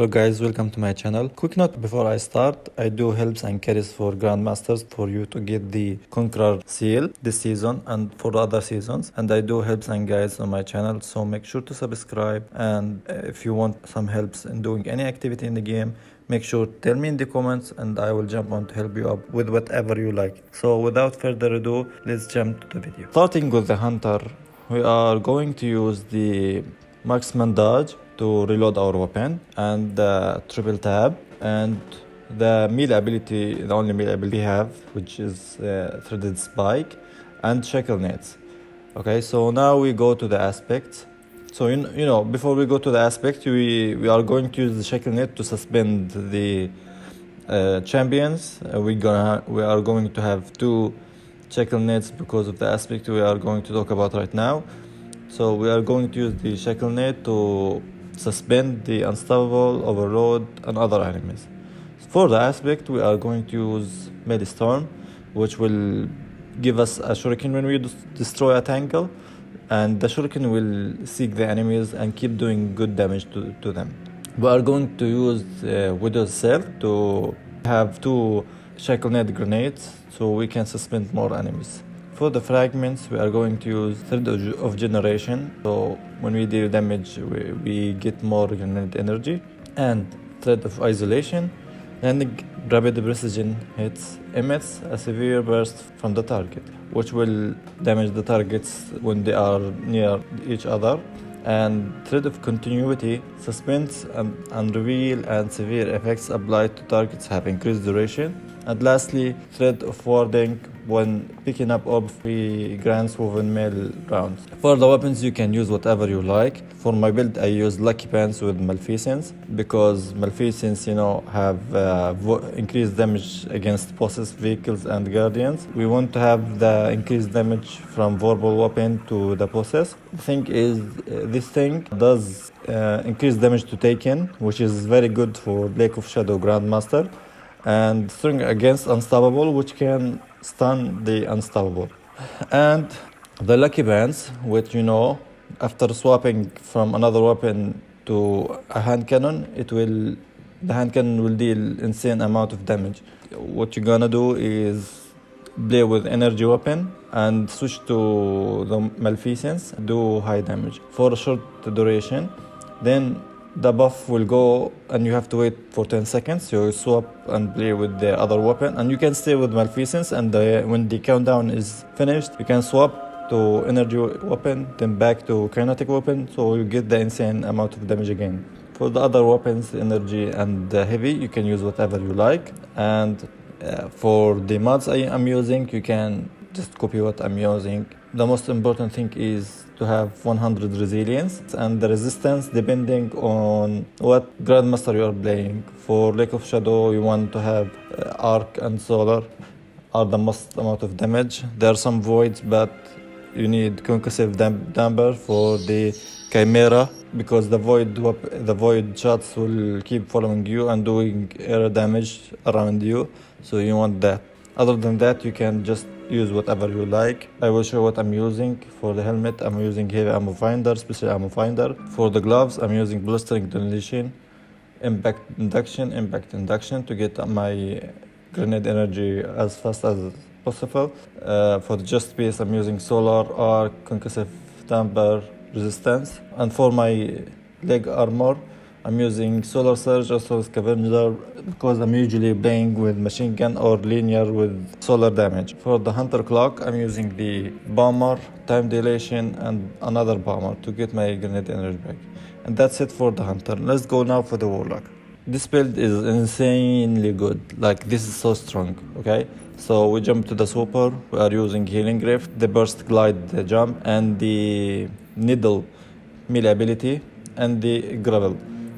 Hello guys, welcome to my channel. Quick note before I start, I do helps and carries for Grandmasters for you to get the Conqueror seal this season and for the other seasons. And I do helps and guides on my channel, so make sure to subscribe. And if you want some helps in doing any activity in the game, make sure tell me in the comments and I will jump on to help you up with whatever you like. So without further ado, let's jump to the video. Starting with the Hunter, we are going to use the marksman dodge to reload our weapon and triple tab and the melee ability, the only melee ability we have, which is threaded spike and shackle nades. Okay, so now we go to the aspects. So you know before we go to the aspect, we are going to use the shackle nade to suspend the champions. We are going to have 2 shackle nades because of the aspect we are going to talk about right now. So we are going to use the shackle nade to suspend the unstoppable, overload and other enemies. For the aspect, we are going to use melee storm, which will give us a shuriken when we destroy a tangle, and the shuriken will seek the enemies and keep doing good damage to them. We are going to use Widow's Cell to have 2 shackle nade grenades so we can suspend more enemies. For the fragments, we are going to use Thread of Generation, so when we deal damage we get more grenade energy, and Thread of Isolation. And Rapid Precision hits emits a severe burst from the target, which will damage the targets when they are near each other. And Thread of Continuity suspends and reveal and severe effects applied to targets have increased duration. And lastly, Thread of Warding, when picking up orbs, grants woven mail rounds. For the weapons, you can use whatever you like. For my build, I use Lucky Pants with Maleficence because Maleficence, have increased damage against bosses, vehicles, and guardians. We want to have the increased damage from verbal weapon to the bosses. The thing is, this thing does increase damage to Taken, which is very good for Lake of Shadow Grandmaster, and strong against Unstoppable, which can stun the Unstoppable. And the Lucky Bands, which after swapping from another weapon to a hand cannon, the hand cannon will deal insane amount of damage. What you're gonna do is play with energy weapon and switch to the Maleficence, do high damage for a short duration. Then the buff will go and you have to wait for 10 seconds. So you swap and play with the other weapon, and you can stay with Maleficence, and when the countdown is finished, you can swap to energy weapon, then back to kinetic weapon, so you get the insane amount of damage again. For the other weapons, energy and heavy, you can use whatever you like. And for the mods I am using, you can just copy what I'm using. The most important thing is to have 100 resilience and the resistance depending on what Grandmaster you are playing. For Lake of Shadow, you want to have Arc and Solar are the most amount of damage. There are some voids, but you need concussive damper for the Chimera because the void shots will keep following you and doing air damage around you, so you want that. Other than that, you can just use whatever you like. I will show what I'm using. For the helmet, I'm using heavy ammo finder, special ammo finder. For the gloves, I'm using blistering demolition, impact induction to get my grenade energy as fast as possible. For the just space, I'm using solar, arc, concussive damper, resistance. And for my leg armor, I'm using Solar Surge or Solar Scavenger because I'm usually playing with machine gun or linear with solar damage. For the Hunter Clock, I'm using the Bomber, Time Dilation, and another Bomber to get my grenade energy back. And that's it for the Hunter. Let's go now for the Warlock. This build is insanely good. Like, this is so strong, okay? So we jump to the super. We are using Healing Rift, the Burst Glide, the jump, and the Needle melee ability, and the Gravel.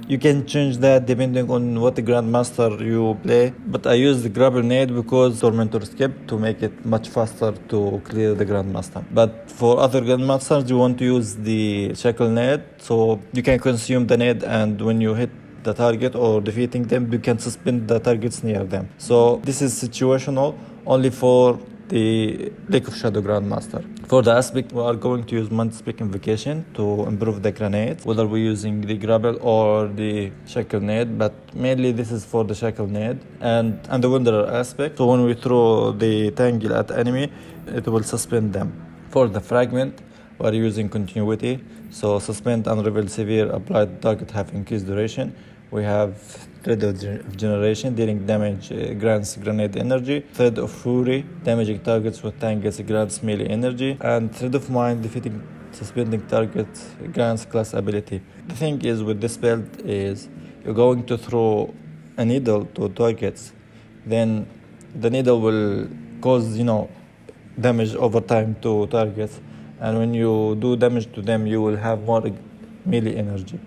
You can change that depending on what the Grandmaster you play, but I use the Grapple Nade because Tormentor Skip to make it much faster to clear the Grandmaster. But for other Grandmasters, you want to use the Shackle Nade, so you can consume the nade, and when you hit the target or defeating them, you can suspend the targets near them. So this is situational only for the Lake of Shadow Grandmaster. For the aspect, we are going to use Mantis-Peak Invocation to improve the grenades, whether we're using the grapple or the shackle nade, but mainly this is for the shackle nade, and the Wanderer aspect. So when we throw the tangle at enemy, it will suspend them. For the fragment, we are using continuity, so suspend and reveal severe applied target have increased duration. We have Thread of Generation, dealing damage grants grenade energy. Thread of Fury, damaging targets with tangles grants melee energy. And Thread of Mind, defeating suspending targets grants class ability. The thing is with this build is you're going to throw a needle to targets, then the needle will cause, damage over time to targets. And when you do damage to them, you will have more melee energy.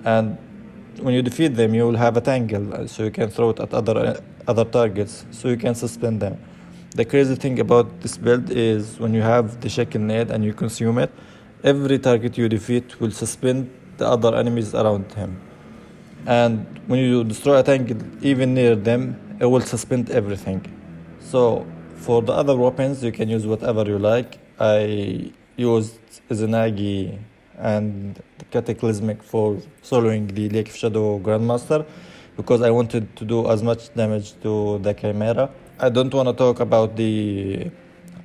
And when you defeat them, you will have a tangle, so you can throw it at other targets, so you can suspend them. The crazy thing about this build is when you have the shackle nade and you consume it, every target you defeat will suspend the other enemies around him. And when you destroy a tangle even near them, it will suspend everything. So for the other weapons, you can use whatever you like. I used Izanagi and the Cataclysmic for soloing the Lake of Shadow Grandmaster because I wanted to do as much damage to the Chimera. I don't want to talk about the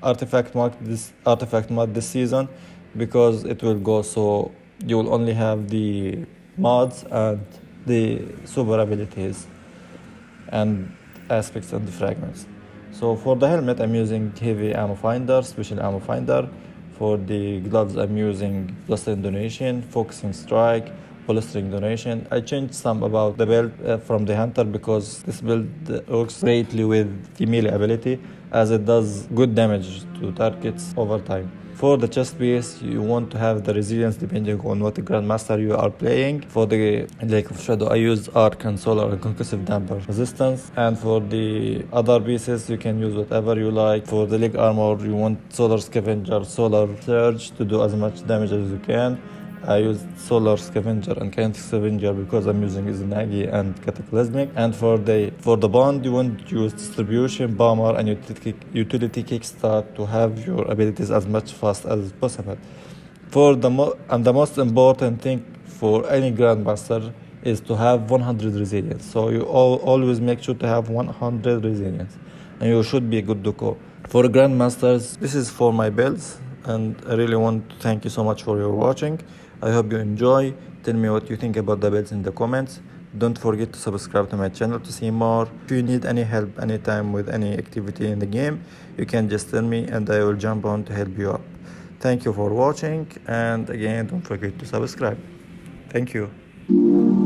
artifact mod this season because it will go, so you will only have the mods and the super abilities and aspects and the fragments. So for the helmet, I'm using heavy ammo finder, special ammo finder. For the gloves, I'm using blustering donation, focusing strike, bolstering donation. I changed some about the build from the hunter because this build works greatly with the melee ability as it does good damage to targets over time. For the chest piece, you want to have the resilience depending on what Grandmaster you are playing. For the Lake of Shadow, I use Arc and Solar and Concussive Damper resistance. And for the other pieces, you can use whatever you like. For the leg armor, you want Solar Scavenger, Solar Surge to do as much damage as you can. I used Solar Scavenger and Kinetic Scavenger because I'm using Izanagi and Cataclysmic. And for the bond, you want to use Distribution, Bomber, and Utility Kickstart to have your abilities as much fast as possible. The most important thing for any Grandmaster is to have 100 resilience. So you always make sure to have 100 resilience, and you should be good to go. For Grandmasters, this is for my builds, and I really want to thank you so much for your watching. I hope you enjoy. Tell me what you think about the builds in the comments. Don't forget to subscribe to my channel to see more. If you need any help anytime with any activity in the game, you can just tell me and I will jump on to help you out. Thank you for watching, and again, don't forget to subscribe. Thank you.